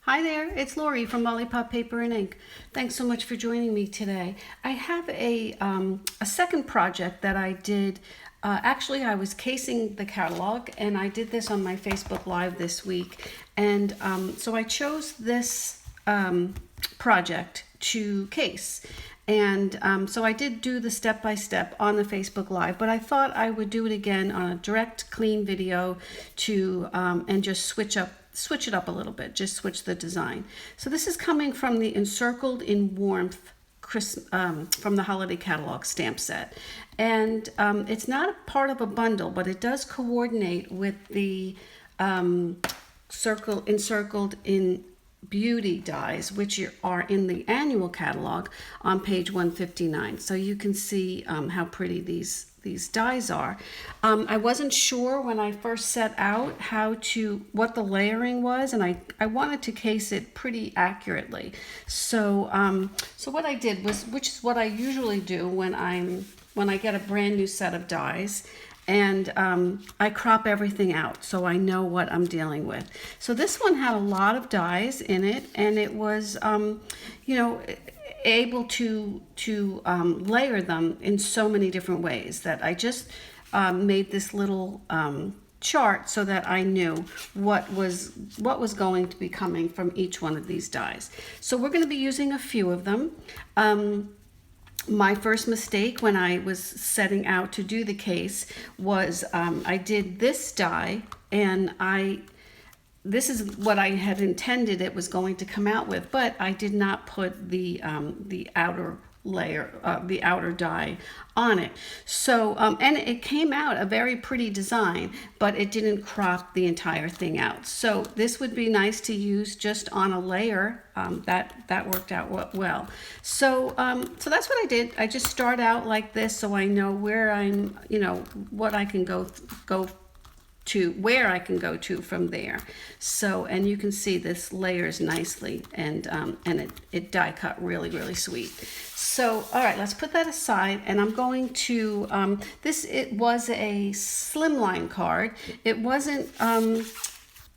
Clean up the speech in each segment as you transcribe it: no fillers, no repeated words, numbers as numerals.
Hi there, it's Lori from Lollipop Paper and Ink. Thanks so much for joining me today. I have a second project that I did. Actually, I was casing the catalog, and I did this on my Facebook Live this week. And so I chose this project to case. And so I did do the step-by-step on the Facebook Live, but I thought I would do it again on a direct, clean video to and just switch it up a little bit, just switch the design. So this is coming from the Encircled in Warmth from the Holiday Catalog stamp set. And it's not a part of a bundle, but it does coordinate with the Encircled in Beauty dies, which are in the annual catalog on page 159. So you can see how pretty these dies are. I wasn't sure when I first set out what the layering was, and I wanted to case it pretty accurately. So so what I did was, which is what I usually do when I get a brand new set of dies, and I crop everything out so I know what I'm dealing with. So this one had a lot of dies in it, and it was, able to layer them in so many different ways that I just made this little chart so that I knew what was going to be coming from each one of these dies. So we're going to be using a few of them. My first mistake when I was setting out to do the case was I did this die, and this is what I had intended it was going to come out with, but I did not put the outer layer, the outer die on it. So, and it came out a very pretty design, but it didn't crop the entire thing out. So this would be nice to use just on a layer. That worked out well. So, so that's what I did. I just start out like this so I know where I'm, what I can go to, where I can go to from there. So, and you can see this layers nicely, and it die cut really sweet. So, all right, let's put that aside, and I'm going to, it was a Slimline card. It wasn't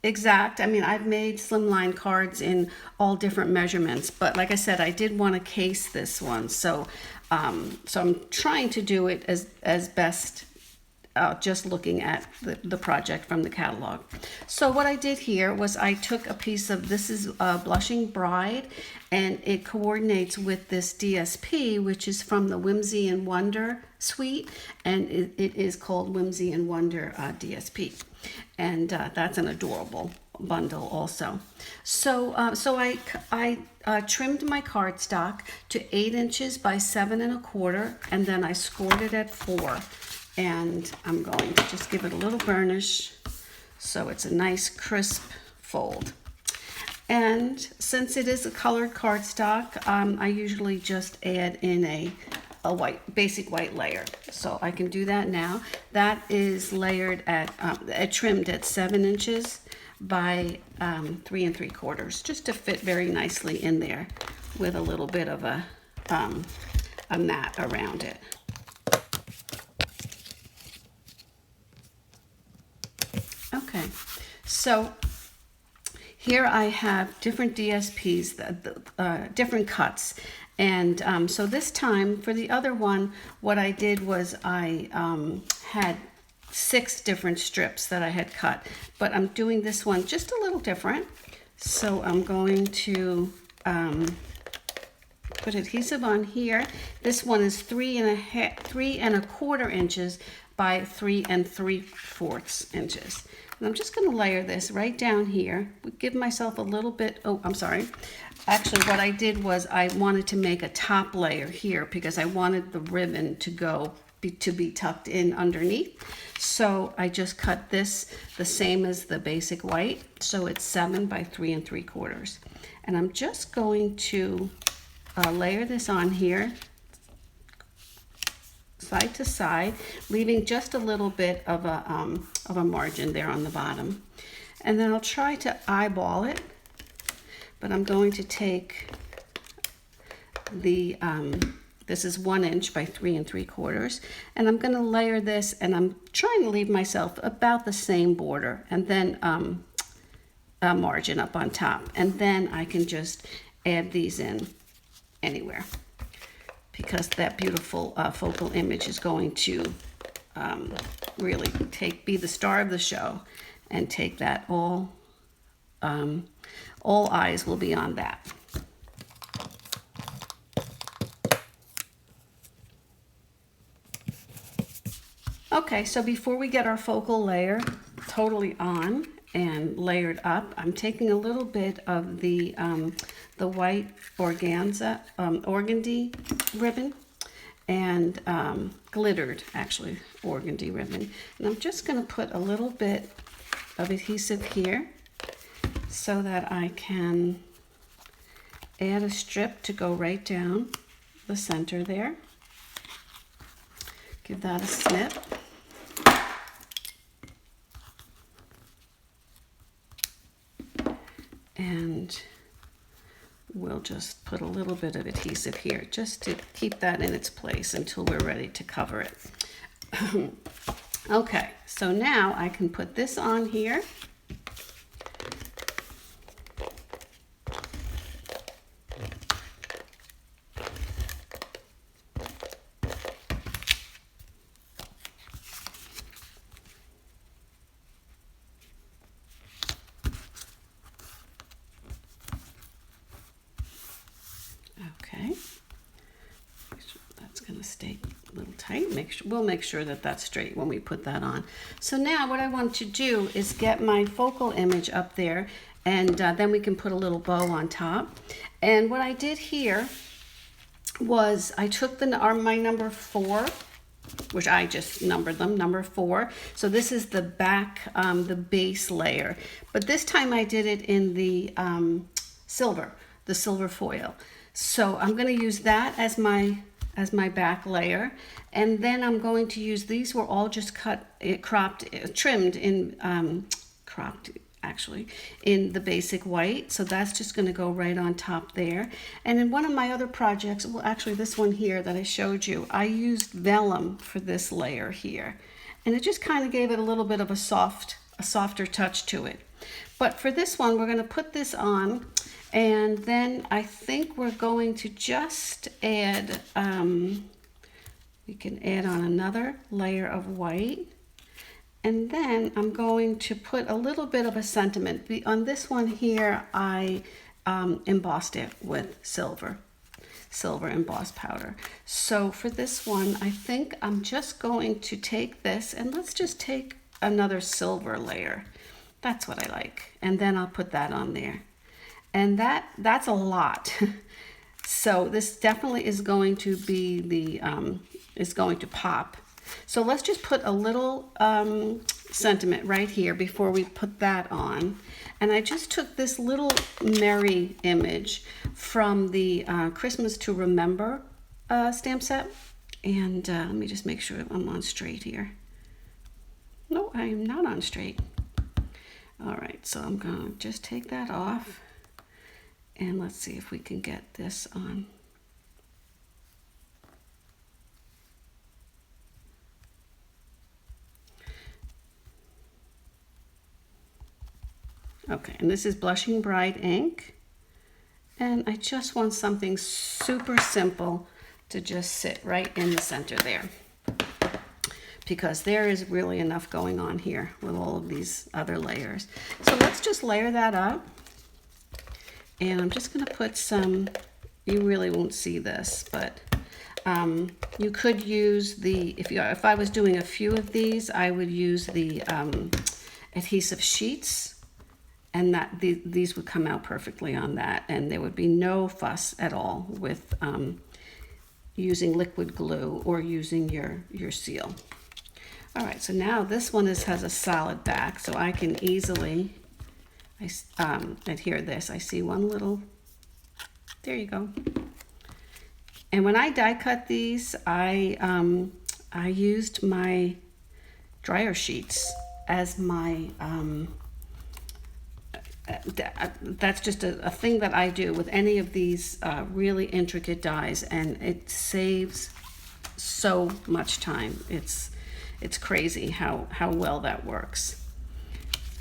exact. I mean, I've made Slimline cards in all different measurements, but like I said, I did want to case this one. So, so I'm trying to do it as best just looking at the project from the catalog. So what I did here was I took a piece of, this is Blushing Bride, and it coordinates with this DSP, which is from the Whimsy and Wonder suite, and it is called Whimsy and Wonder DSP. And that's an adorable bundle also. So so I trimmed my cardstock to 8 inches by 7 1/4, and then I scored it at 4. And I'm going to just give it a little burnish so it's a nice crisp fold. And since it is a colored cardstock, I usually just add in a basic white layer. So I can do that now. That is layered trimmed at 7 inches by 3 3/4, just to fit very nicely in there with a little bit of a mat around it. Okay, so here I have different DSPs, different cuts. And so this time, for the other one, what I did was I had 6 different strips that I had cut. But I'm doing this one just a little different. So I'm going to put adhesive on here. This one is 3 1/4 inches by 3 3/4 inches. And I'm just going to layer this right down here. Give myself a little bit, oh, I'm sorry. Actually, what I did was I wanted to make a top layer here because I wanted the ribbon to be tucked in underneath. So I just cut this the same as the basic white. So it's 7 by 3 3/4. And I'm just going to layer this on here, side to side, leaving just a little bit of a margin there on the bottom. And then I'll try to eyeball it, but I'm going to take this is 1 inch by 3 3/4, and I'm going to layer this, and I'm trying to leave myself about the same border, and then margin up on top. And then I can just add these in anywhere, because that beautiful focal image is going to really be the star of the show and take that all eyes will be on that. Okay, so before we get our focal layer totally on and layered up, I'm taking a little bit of the white organza, organdy ribbon, and glittered, actually, organdy ribbon. And I'm just going to put a little bit of adhesive here so that I can add a strip to go right down the center there. Give that a snip. And we'll just put a little bit of adhesive here just to keep that in its place until we're ready to cover it. Okay, so now I can put this on here. Okay, that's going to stay a little tight. We'll make sure that that's straight when we put that on. So now what I want to do is get my focal image up there, and then we can put a little bow on top. And what I did here was I took my number 4, which I just numbered them, number 4. So this is the back, the base layer. But this time I did it in the silver foil. So I'm going to use that as my back layer, and then I'm going to use, these were all just trimmed in, cropped actually, in the basic white. So that's just going to go right on top there. And in one of my other projects, well, actually this one here that I showed you, I used vellum for this layer here, and it just kind of gave it a little bit of a softer touch to it. But for this one, we're going to put this on. And then I think we're going to just add, we can add on another layer of white. And then I'm going to put a little bit of a sentiment. On this one here, I embossed it with silver embossed powder. So for this one, I think I'm just going to take this, and let's just take another silver layer. That's what I like. And then I'll put that on there. And that's a lot. So this definitely is going to be is going to pop. So let's just put a little sentiment right here before we put that on. And I just took this little Merry image from the Christmas to Remember stamp set. And let me just make sure I'm on straight here. No, I am not on straight. All right, so I'm going to just take that off. And let's see if we can get this on. Okay, and this is Blushing Bride ink. And I just want something super simple to just sit right in the center there, because there is really enough going on here with all of these other layers. So let's just layer that up. And I'm just going to put some, you really won't see this, but you could use the, if I was doing a few of these, I would use the adhesive sheets, and these would come out perfectly on that, and there would be no fuss at all with using liquid glue or using your seal. All right, so now this one has a solid back, so I can easily adhere this. I see one little, there you go. And when I die cut these, I used my dryer sheets as my, that's just a thing that I do with any of these really intricate dies, and it saves so much time. It's crazy how well that works,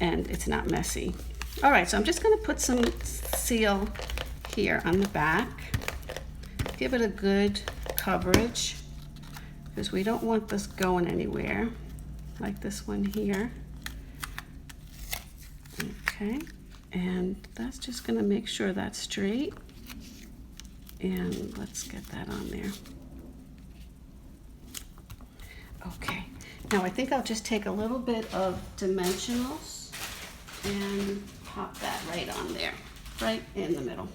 and it's not messy. All right, so I'm just going to put some seal here on the back. Give it a good coverage because we don't want this going anywhere, like this one here. Okay, and that's just going to make sure that's straight. And let's get that on there. Okay, now I think I'll just take a little bit of dimensionals and pop that right on there, right in the middle.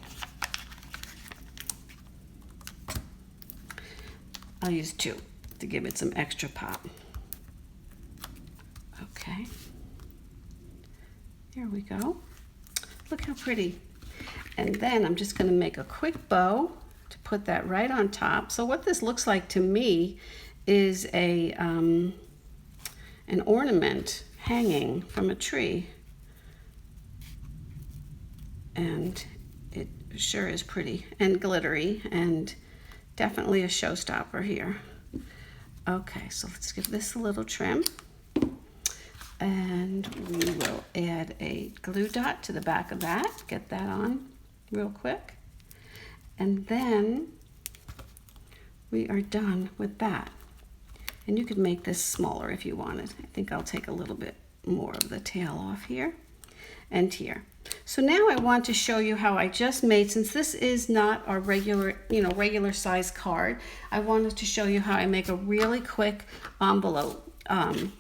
I'll use 2 to give it some extra pop. Okay, here we go. Look how pretty. And then I'm just going to make a quick bow to put that right on top. So what this looks like to me is an ornament hanging from a tree. And it sure is pretty and glittery and definitely a showstopper here. Okay, so let's give this a little trim. And we will add a glue dot to the back of that. Get that on real quick. And then we are done with that. And you could make this smaller if you wanted. I think I'll take a little bit more of the tail off here and here. So now I want to show you how I just made, since this is not our regular size card, I wanted to show you how I make a really quick envelope. And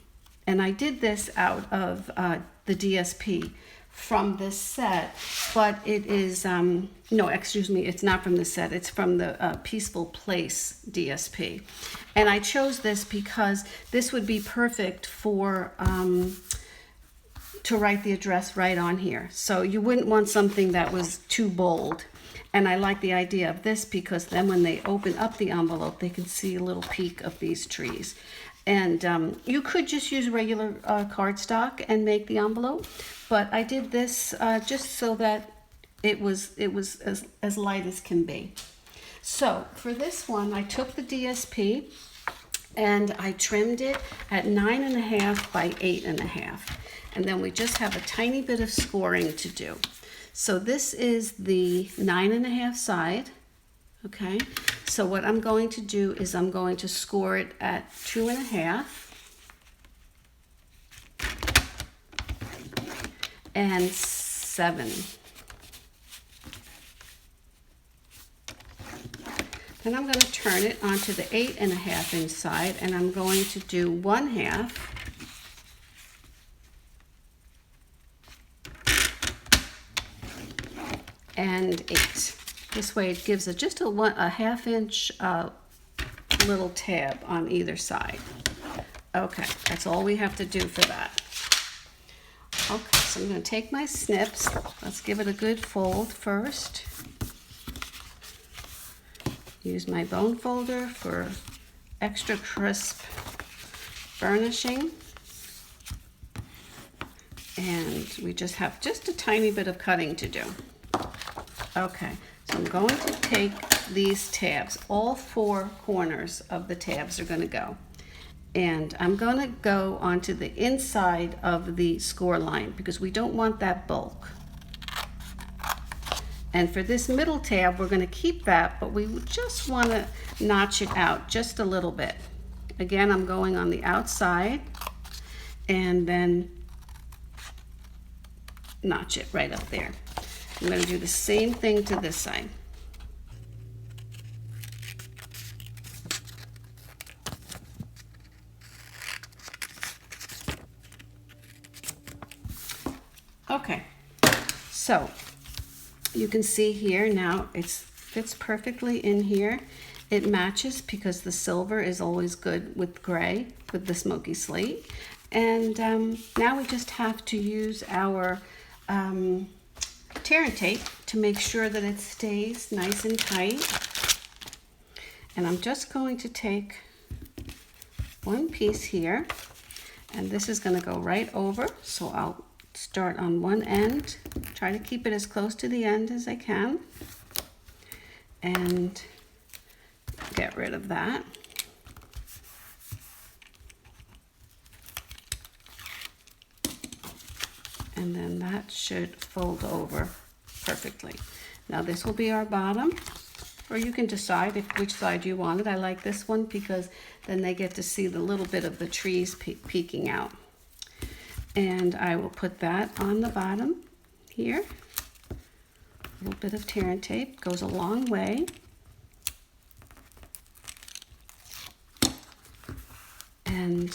I did this out of the DSP from this set, but it is, no, excuse me, it's not from the set, it's from the Peaceful Place DSP. And I chose this because this would be perfect for, to write the address right on here. So you wouldn't want something that was too bold. And I like the idea of this because then when they open up the envelope, they can see a little peek of these trees. And you could just use regular cardstock and make the envelope, but I did this just so that it was as light as can be. So for this one, I took the DSP and I trimmed it at 9.5 by 8.5. And then we just have a tiny bit of scoring to do. So this is the 9.5 side. Okay, so what I'm going to do is I'm going to score it at 2.5 and 7. Then I'm going to turn it onto the 8.5 inch side, and I'm going to do 1/2 and 8. This way it gives it just a 1/2 inch little tab on either side. Okay, that's all we have to do for that. Okay, so I'm going to take my snips. Let's give it a good fold first. Use my bone folder for extra crisp burnishing. And we just have just a tiny bit of cutting to do. Okay. So I'm going to take these tabs, all 4 corners of the tabs are going to go. And I'm going to go onto the inside of the score line because we don't want that bulk. And for this middle tab, we're going to keep that, but we just want to notch it out just a little bit. Again, I'm going on the outside and then notch it right up there. I'm going to do the same thing to this side. Okay, so you can see here now it fits perfectly in here. It matches because the silver is always good with gray, with the smoky slate. And now we just have to use our tear and tape to make sure that it stays nice and tight. And I'm just going to take one piece here, and this is going to go right over. So I'll start on one end, try to keep it as close to the end as I can, and get rid of that. And then that should fold over perfectly. Now this will be our bottom, or you can decide which side you want it. I like this one because then they get to see the little bit of the trees peeking out. And I will put that on the bottom here. A little bit of tear and tape goes a long way. And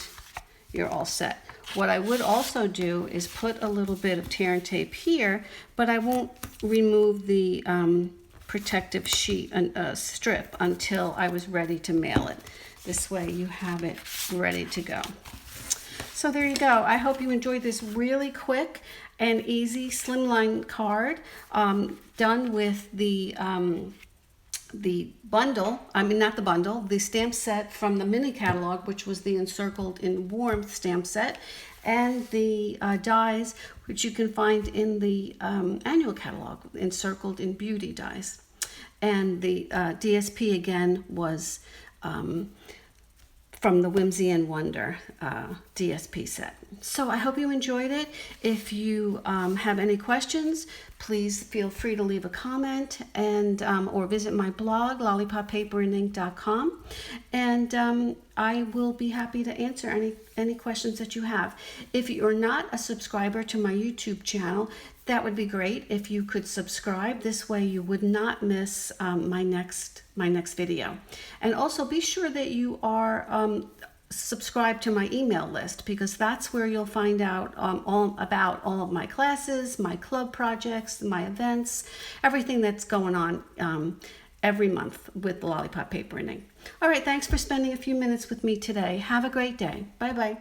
you're all set. What I would also do is put a little bit of tear and tape here, but I won't remove the protective sheet and strip until I was ready to mail it. This way you have it ready to go. So there you go. I hope you enjoyed this really quick and easy slimline card done with the bundle, not the bundle, the stamp set from the mini catalog, which was the Encircled in Warmth stamp set, and the dies, which you can find in the annual catalog, Encircled in Beauty dies. And the DSP again was from the Whimsy and Wonder DSP set. So I hope you enjoyed it. If you have any questions, please feel free to leave a comment and or visit my blog, lollipoppaperinink.com, and I will be happy to answer any questions that you have. If you're not a subscriber to my YouTube channel, that would be great if you could subscribe. This way you would not miss my next video. And also be sure that you are subscribed to my email list, because that's where you'll find out all about all of my classes, my club projects, my events, everything that's going on every month with Lollipop Paper and Ink. All right, thanks for spending a few minutes with me today. Have a great day. Bye-bye.